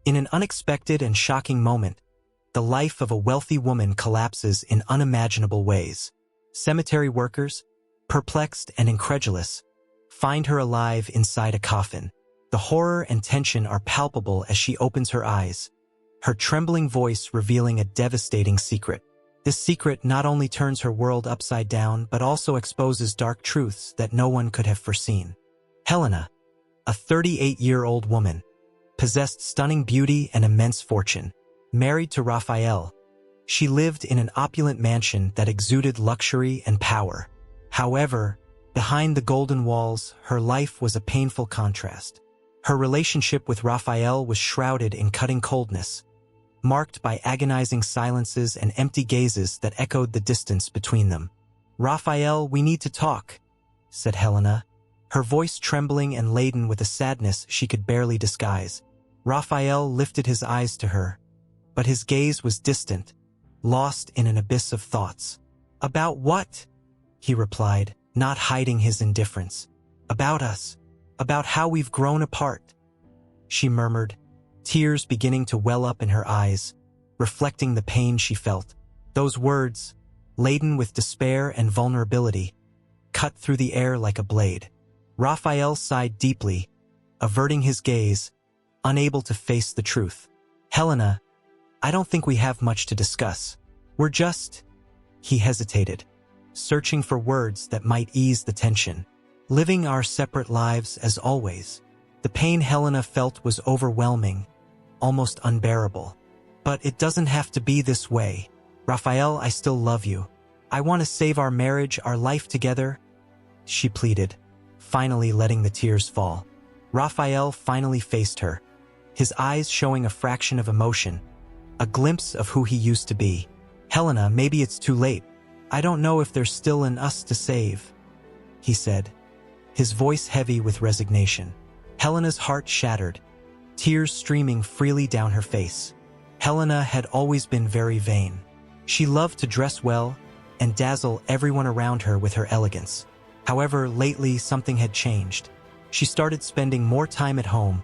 In an unexpected and shocking moment, the life of a wealthy woman collapses in unimaginable ways. Cemetery workers, perplexed and incredulous, find her alive inside a coffin. The horror and tension are palpable as she opens her eyes, her trembling voice revealing a devastating secret. This secret not only turns her world upside down but also exposes dark truths that no one could have foreseen. Helena, a 38-year-old woman, possessed stunning beauty and immense fortune. Married to Raphael, she lived in an opulent mansion that exuded luxury and power. However, behind the golden walls, her life was a painful contrast. Her relationship with Raphael was shrouded in cutting coldness, marked by agonizing silences and empty gazes that echoed the distance between them. "Raphael, we need to talk," said Helena, her voice trembling and laden with a sadness she could barely disguise. Raphael lifted his eyes to her, but his gaze was distant, lost in an abyss of thoughts. "About what?" he replied, not hiding his indifference. "About us. About how we've grown apart," she murmured, tears beginning to well up in her eyes, reflecting the pain she felt. Those words, laden with despair and vulnerability, cut through the air like a blade. Raphael sighed deeply, averting his gaze, unable to face the truth. "Helena, I don't think we have much to discuss. We're just—" He hesitated, searching for words that might ease the tension. "Living our separate lives as always." The pain Helena felt was overwhelming, almost unbearable. "But it doesn't have to be this way. Raphael, I still love you. I want to save our marriage, our life together," she pleaded, finally letting the tears fall. Raphael finally faced her, his eyes showing a fraction of emotion, a glimpse of who he used to be. "Helena, maybe it's too late. I don't know if there's still an us to save," he said, his voice heavy with resignation. Helena's heart shattered, tears streaming freely down her face. Helena had always been very vain. She loved to dress well and dazzle everyone around her with her elegance. However, lately something had changed. She started spending more time at home,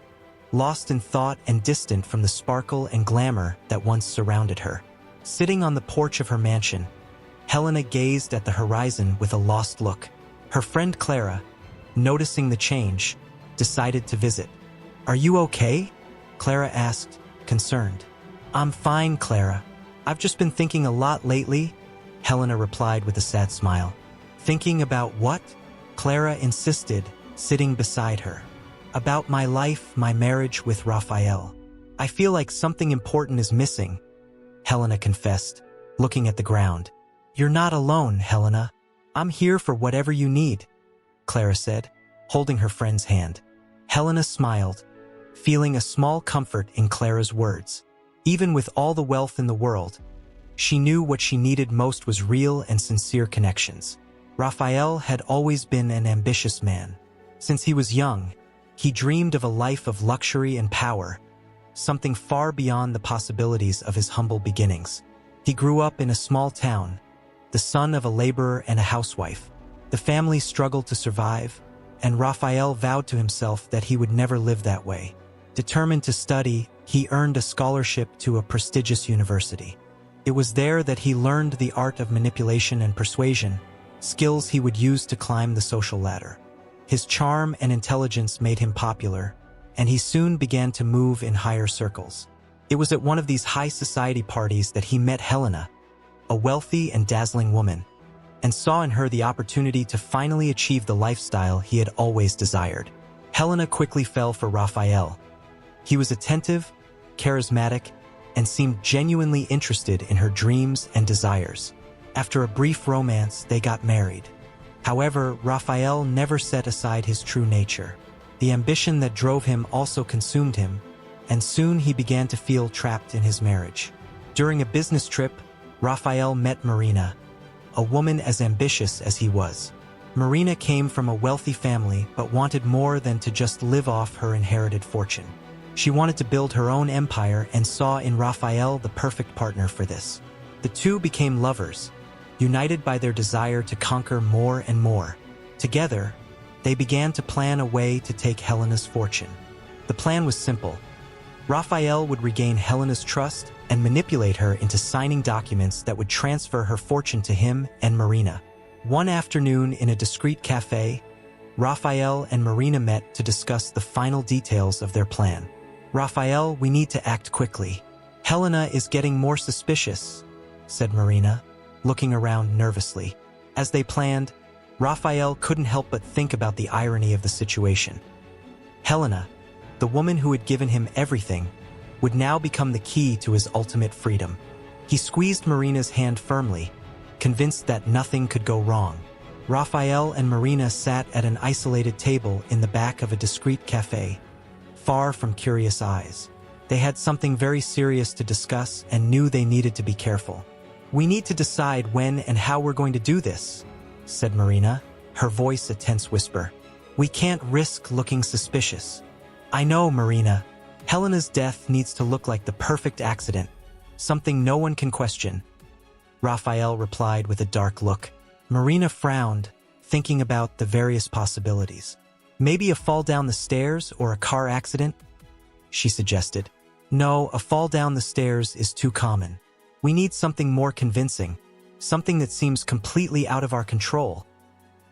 lost in thought and distant from the sparkle and glamour that once surrounded her. Sitting on the porch of her mansion, Helena gazed at the horizon with a lost look. Her friend Clara, noticing the change, decided to visit. "Are you okay?" Clara asked, concerned. "I'm fine, Clara. I've just been thinking a lot lately," Helena replied with a sad smile. "Thinking about what?" Clara insisted, sitting beside her. "About my life, my marriage with Raphael. I feel like something important is missing," Helena confessed, looking at the ground. "You're not alone, Helena. I'm here for whatever you need," Clara said, holding her friend's hand. Helena smiled, feeling a small comfort in Clara's words. Even with all the wealth in the world, she knew what she needed most was real and sincere connections. Raphael had always been an ambitious man. Since he was young, he dreamed of a life of luxury and power, something far beyond the possibilities of his humble beginnings. He grew up in a small town, the son of a laborer and a housewife. The family struggled to survive, and Raphael vowed to himself that he would never live that way. Determined to study, he earned a scholarship to a prestigious university. It was there that he learned the art of manipulation and persuasion, skills he would use to climb the social ladder. His charm and intelligence made him popular, and he soon began to move in higher circles. It was at one of these high society parties that he met Helena, a wealthy and dazzling woman, and saw in her the opportunity to finally achieve the lifestyle he had always desired. Helena quickly fell for Raphael. He was attentive, charismatic, and seemed genuinely interested in her dreams and desires. After a brief romance, they got married. However, Raphael never set aside his true nature. The ambition that drove him also consumed him, and soon he began to feel trapped in his marriage. During a business trip, Raphael met Marina, a woman as ambitious as he was. Marina came from a wealthy family but wanted more than to just live off her inherited fortune. She wanted to build her own empire and saw in Raphael the perfect partner for this. The two became lovers, united by their desire to conquer more and more. Together, they began to plan a way to take Helena's fortune. The plan was simple: Raphael would regain Helena's trust and manipulate her into signing documents that would transfer her fortune to him and Marina. One afternoon in a discreet cafe, Raphael and Marina met to discuss the final details of their plan. "Raphael, we need to act quickly. Helena is getting more suspicious," said Marina, looking around nervously. As they planned, Raphael couldn't help but think about the irony of the situation. Helena, the woman who had given him everything, would now become the key to his ultimate freedom. He squeezed Marina's hand firmly, convinced that nothing could go wrong. Raphael and Marina sat at an isolated table in the back of a discreet cafe, far from curious eyes. They had something very serious to discuss and knew they needed to be careful. "We need to decide when and how we're going to do this," said Marina, her voice a tense whisper. "We can't risk looking suspicious." "I know, Marina. Helena's death needs to look like the perfect accident, something no one can question," Raphael replied with a dark look. Marina frowned, thinking about the various possibilities. "Maybe a fall down the stairs or a car accident?" she suggested. "No, a fall down the stairs is too common. We need something more convincing, something that seems completely out of our control,"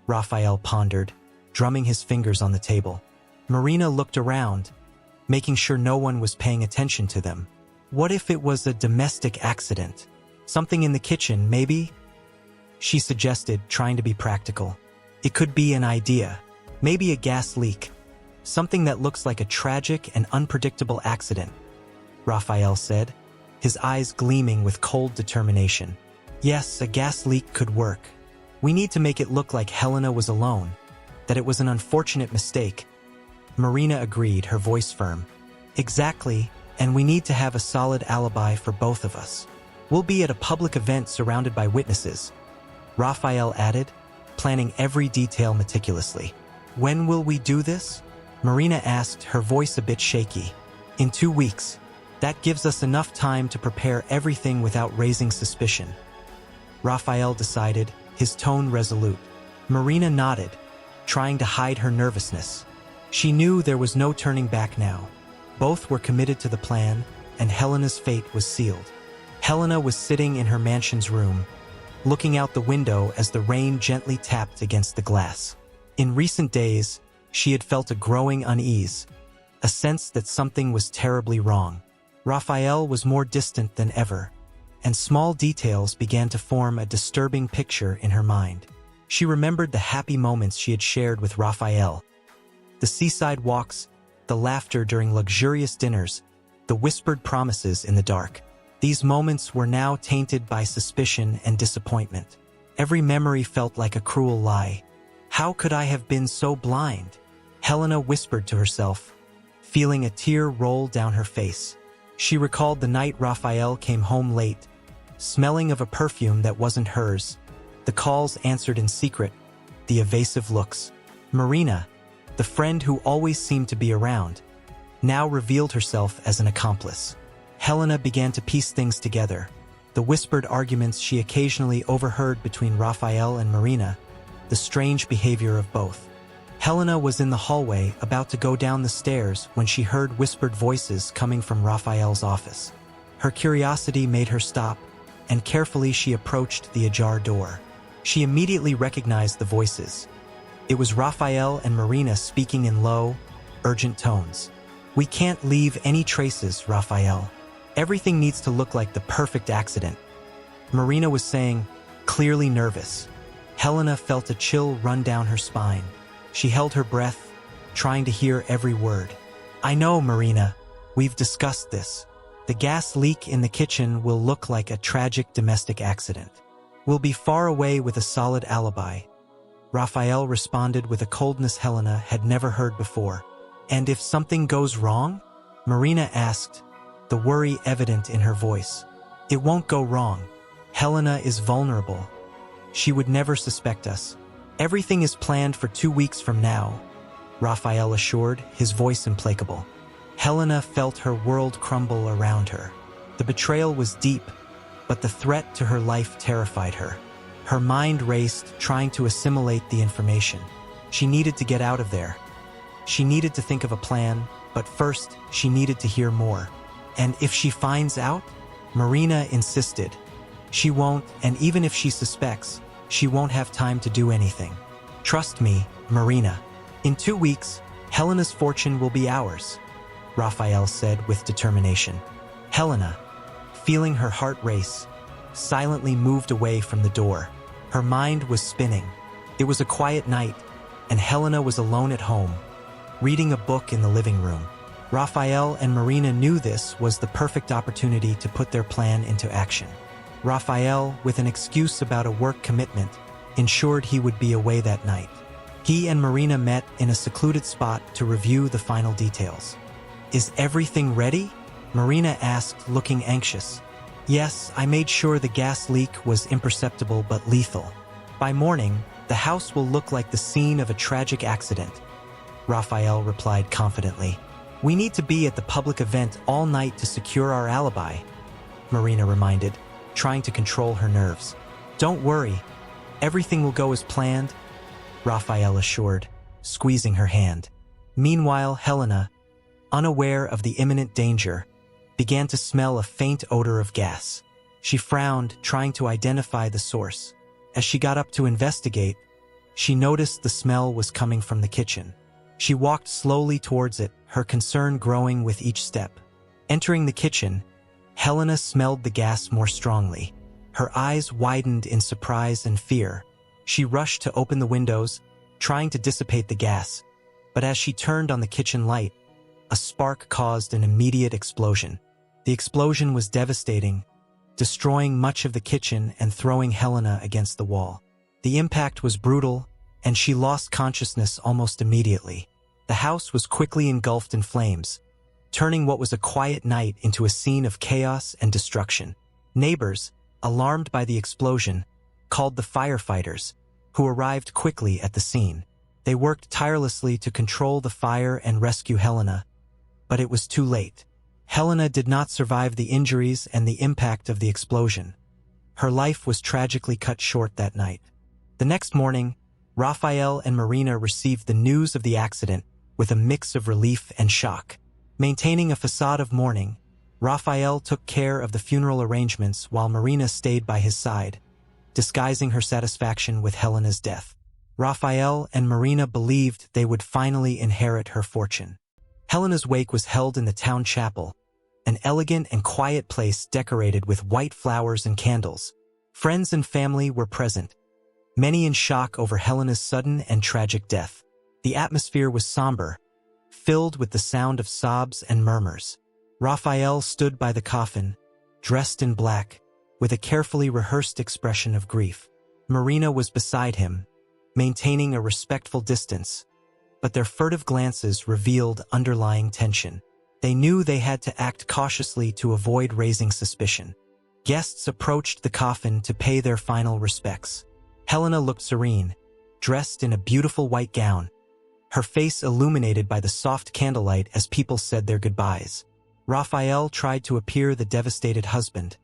Raphael pondered, drumming his fingers on the table. Marina looked around, making sure no one was paying attention to them. "What if it was a domestic accident? Something in the kitchen, maybe?" she suggested, trying to be practical. "It could be an idea. Maybe a gas leak. Something that looks like a tragic and unpredictable accident," Raphael said, his eyes gleaming with cold determination. "Yes, a gas leak could work. We need to make it look like Helena was alone, that it was an unfortunate mistake." Marina agreed, her voice firm. "Exactly, and we need to have a solid alibi for both of us. We'll be at a public event surrounded by witnesses," Raphael added, planning every detail meticulously. "When will we do this?" Marina asked, her voice a bit shaky. "In 2 weeks. That gives us enough time to prepare everything without raising suspicion," Raphael decided, his tone resolute. Marina nodded, trying to hide her nervousness. She knew there was no turning back now. Both were committed to the plan, and Helena's fate was sealed. Helena was sitting in her mansion's room, looking out the window as the rain gently tapped against the glass. In recent days, she had felt a growing unease, a sense that something was terribly wrong. Raphael was more distant than ever, and small details began to form a disturbing picture in her mind. She remembered the happy moments she had shared with Raphael, the seaside walks, the laughter during luxurious dinners, the whispered promises in the dark. These moments were now tainted by suspicion and disappointment. Every memory felt like a cruel lie. "How could I have been so blind?" Helena whispered to herself, feeling a tear roll down her face. She recalled the night Raphael came home late, smelling of a perfume that wasn't hers, the calls answered in secret, the evasive looks. Marina, the friend who always seemed to be around, now revealed herself as an accomplice. Helena began to piece things together, the whispered arguments she occasionally overheard between Raphael and Marina, the strange behavior of both. Helena was in the hallway about to go down the stairs when she heard whispered voices coming from Raphael's office. Her curiosity made her stop, and carefully she approached the ajar door. She immediately recognized the voices. It was Raphael and Marina speaking in low, urgent tones. "We can't leave any traces, Raphael. Everything needs to look like the perfect accident," Marina was saying, clearly nervous. Helena felt a chill run down her spine. She held her breath, trying to hear every word. "I know, Marina. We've discussed this. The gas leak in the kitchen will look like a tragic domestic accident. We'll be far away with a solid alibi," Raphael responded with a coldness Helena had never heard before. "And if something goes wrong?" Marina asked, the worry evident in her voice. "It won't go wrong. Helena is vulnerable. She would never suspect us. Everything is planned for 2 weeks from now," Raphael assured, his voice implacable. Helena felt her world crumble around her. The betrayal was deep, but the threat to her life terrified her. Her mind raced, trying to assimilate the information. She needed to get out of there. She needed to think of a plan, But first, she needed to hear more. And if she finds out? Marina insisted. She won't, and even if she suspects, she won't have time to do anything. Trust me, Marina. In 2 weeks, Helena's fortune will be ours, Raphael said with determination. Helena, feeling her heart race, silently moved away from the door. Her mind was spinning. It was a quiet night, and Helena was alone at home, reading a book in the living room. Raphael and Marina knew this was the perfect opportunity to put their plan into action. Raphael, with an excuse about a work commitment, ensured he would be away that night. He and Marina met in a secluded spot to review the final details. Is everything ready? Marina asked, looking anxious. Yes, I made sure the gas leak was imperceptible but lethal. By morning, the house will look like the scene of a tragic accident, Raphael replied confidently. We need to be at the public event all night to secure our alibi, Marina reminded, trying to control her nerves. Don't worry, everything will go as planned, Raphael assured, squeezing her hand. Meanwhile, Helena, unaware of the imminent danger, began to smell a faint odor of gas. She frowned, trying to identify the source. As she got up to investigate, she noticed the smell was coming from the kitchen. She walked slowly towards it, her concern growing with each step. Entering the kitchen, Helena smelled the gas more strongly. Her eyes widened in surprise and fear. She rushed to open the windows, trying to dissipate the gas. But as she turned on the kitchen light, a spark caused an immediate explosion. The explosion was devastating, destroying much of the kitchen and throwing Helena against the wall. The impact was brutal, and she lost consciousness almost immediately. The house was quickly engulfed in flames, turning what was a quiet night into a scene of chaos and destruction. Neighbors, alarmed by the explosion, called the firefighters, who arrived quickly at the scene. They worked tirelessly to control the fire and rescue Helena, but it was too late. Helena did not survive the injuries and the impact of the explosion. Her life was tragically cut short that night. The next morning, Raphael and Marina received the news of the accident with a mix of relief and shock. Maintaining a facade of mourning, Raphael took care of the funeral arrangements while Marina stayed by his side, disguising her satisfaction with Helena's death. Raphael and Marina believed they would finally inherit her fortune. Helena's wake was held in the town chapel, an elegant and quiet place decorated with white flowers and candles. Friends and family were present, many in shock over Helena's sudden and tragic death. The atmosphere was somber, filled with the sound of sobs and murmurs. Raphael stood by the coffin, dressed in black, with a carefully rehearsed expression of grief. Marina was beside him, maintaining a respectful distance, but their furtive glances revealed underlying tension. They knew they had to act cautiously to avoid raising suspicion. Guests approached the coffin to pay their final respects. Helena looked serene, dressed in a beautiful white gown, her face illuminated by the soft candlelight as people said their goodbyes. Raphael tried to appear the devastated husband,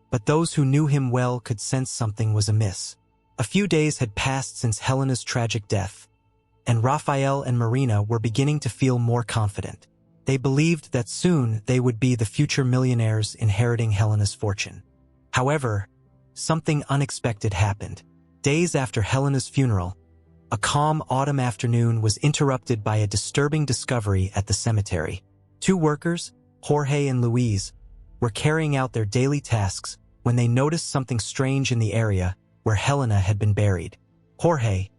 but those who knew him well could sense something was amiss. A few days had passed since Helena's tragic death, and Raphael and Marina were beginning to feel more confident. They believed that soon they would be the future millionaires inheriting Helena's fortune. However, something unexpected happened. Days after Helena's funeral, a calm autumn afternoon was interrupted by a disturbing discovery at the cemetery. Two workers, Jorge and Luis, were carrying out their daily tasks when they noticed something strange in the area where Helena had been buried. Jorge,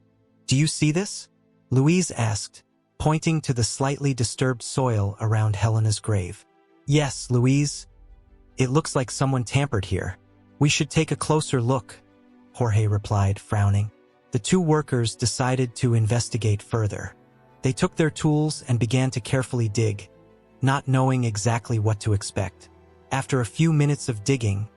do you see this? Luis asked, pointing to the slightly disturbed soil around Helena's grave. Yes, Luis. It looks like someone tampered here. We should take a closer look, Jorge replied, frowning. The two workers decided to investigate further. They took their tools and began to carefully dig, not knowing exactly what to expect. After a few minutes of digging,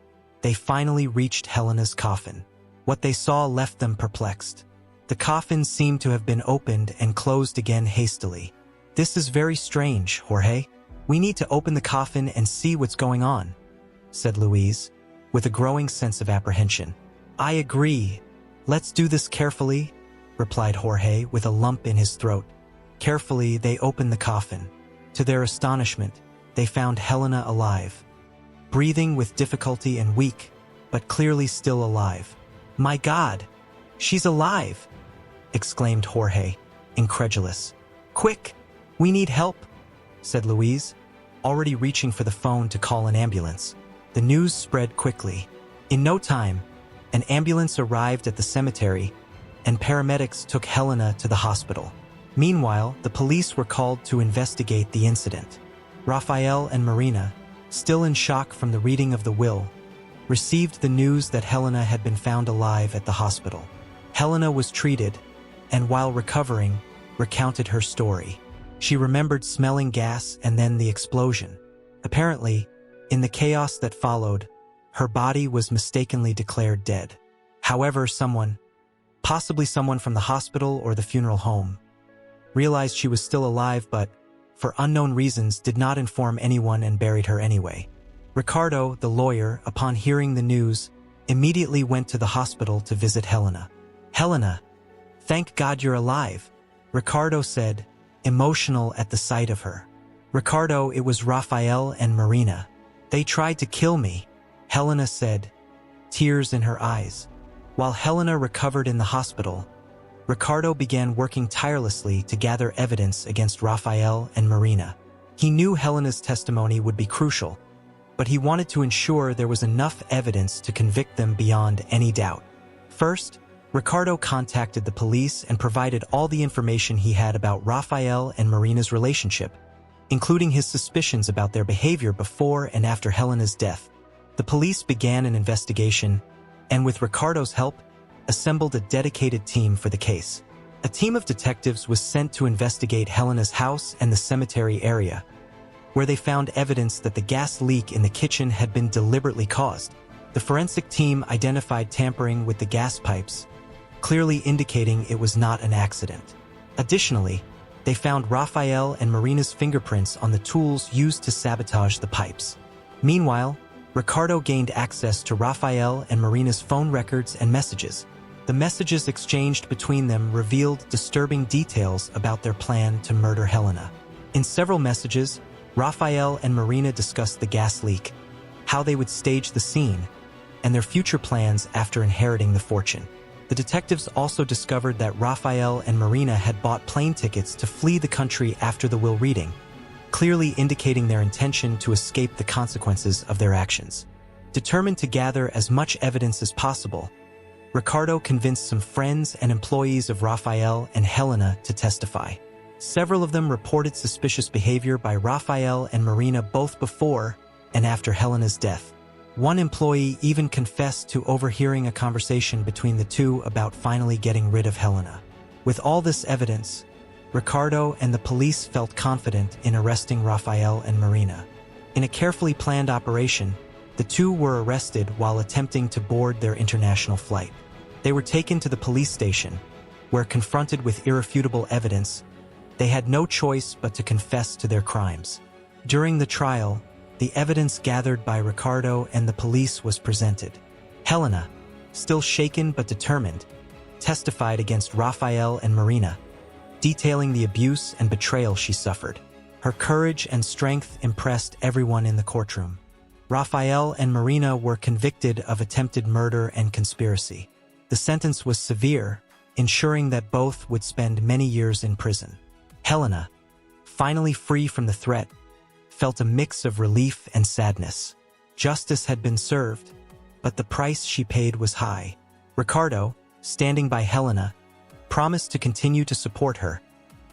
they finally reached Helena's coffin. What they saw left them perplexed. The coffin seemed to have been opened and closed again hastily. This is very strange, Jorge. We need to open the coffin and see what's going on, said Luis, with a growing sense of apprehension. I agree. Let's do this carefully, replied Jorge with a lump in his throat. Carefully, they opened the coffin. To their astonishment, they found Helena alive, breathing with difficulty and weak, but clearly still alive. "My God, she's alive!" exclaimed Jorge, incredulous. "Quick, we need help," said Louise, already reaching for the phone to call an ambulance. The news spread quickly. In no time, an ambulance arrived at the cemetery, and paramedics took Helena to the hospital. Meanwhile, the police were called to investigate the incident. Rafael and Marina, still in shock from the reading of the will, received the news that Helena had been found alive at the hospital. Helena was treated, and while recovering, recounted her story. She remembered smelling gas and then the explosion. Apparently, in the chaos that followed, her body was mistakenly declared dead. However, someone, possibly someone from the hospital or the funeral home, realized she was still alive but, for unknown reasons, did not inform anyone and buried her anyway. Ricardo, the lawyer, upon hearing the news, immediately went to the hospital to visit Helena. "Helena, thank God you're alive," Ricardo said, emotional at the sight of her. "Ricardo, it was Rafael and Marina. They tried to kill me," Helena said, tears in her eyes. While Helena recovered in the hospital, Ricardo began working tirelessly to gather evidence against Rafael and Marina. He knew Helena's testimony would be crucial, but he wanted to ensure there was enough evidence to convict them beyond any doubt. First, Ricardo contacted the police and provided all the information he had about Rafael and Marina's relationship, including his suspicions about their behavior before and after Helena's death. The police began an investigation, and with Ricardo's help, assembled a dedicated team for the case. A team of detectives was sent to investigate Helena's house and the cemetery area, where they found evidence that the gas leak in the kitchen had been deliberately caused. The forensic team identified tampering with the gas pipes, clearly indicating it was not an accident. Additionally, they found Rafael and Marina's fingerprints on the tools used to sabotage the pipes. Meanwhile, Ricardo gained access to Rafael and Marina's phone records and messages. The messages exchanged between them revealed disturbing details about their plan to murder Helena. In several messages, Rafael and Marina discussed the gas leak, how they would stage the scene, and their future plans after inheriting the fortune. The detectives also discovered that Rafael and Marina had bought plane tickets to flee the country after the will reading, clearly indicating their intention to escape the consequences of their actions. Determined to gather as much evidence as possible, Ricardo convinced some friends and employees of Rafael and Helena to testify. Several of them reported suspicious behavior by Rafael and Marina both before and after Helena's death. One employee even confessed to overhearing a conversation between the two about finally getting rid of Helena. With all this evidence, Ricardo and the police felt confident in arresting Rafael and Marina. In a carefully planned operation, the two were arrested while attempting to board their international flight. They were taken to the police station, where confronted with irrefutable evidence, they had no choice but to confess to their crimes. During the trial, the evidence gathered by Ricardo and the police was presented. Helena, still shaken but determined, testified against Rafael and Marina, detailing the abuse and betrayal she suffered. Her courage and strength impressed everyone in the courtroom. Rafael and Marina were convicted of attempted murder and conspiracy. The sentence was severe, ensuring that both would spend many years in prison. Helena, finally free from the threat, felt a mix of relief and sadness. Justice had been served, but the price she paid was high. Ricardo, standing by Helena, promised to continue to support her,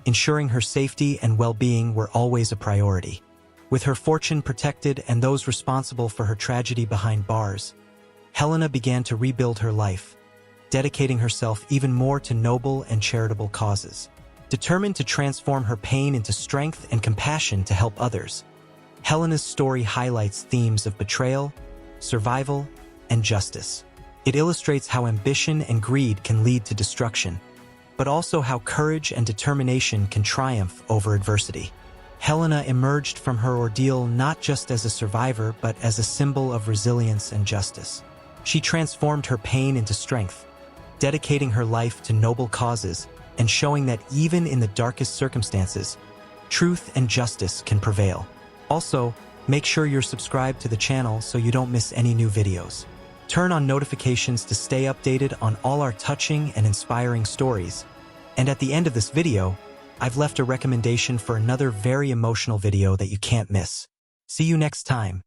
ensuring her safety and well-being were always a priority. With her fortune protected and those responsible for her tragedy behind bars, Helena began to rebuild her life, dedicating herself even more to noble and charitable causes. Determined to transform her pain into strength and compassion to help others, Helena's story highlights themes of betrayal, survival, and justice. It illustrates how ambition and greed can lead to destruction, but also how courage and determination can triumph over adversity. Helena emerged from her ordeal not just as a survivor, but as a symbol of resilience and justice. She transformed her pain into strength, dedicating her life to noble causes and showing that even in the darkest circumstances, truth and justice can prevail. Also, make sure you're subscribed to the channel so you don't miss any new videos. Turn on notifications to stay updated on all our touching and inspiring stories. And at the end of this video, I've left a recommendation for another very emotional video that you can't miss. See you next time.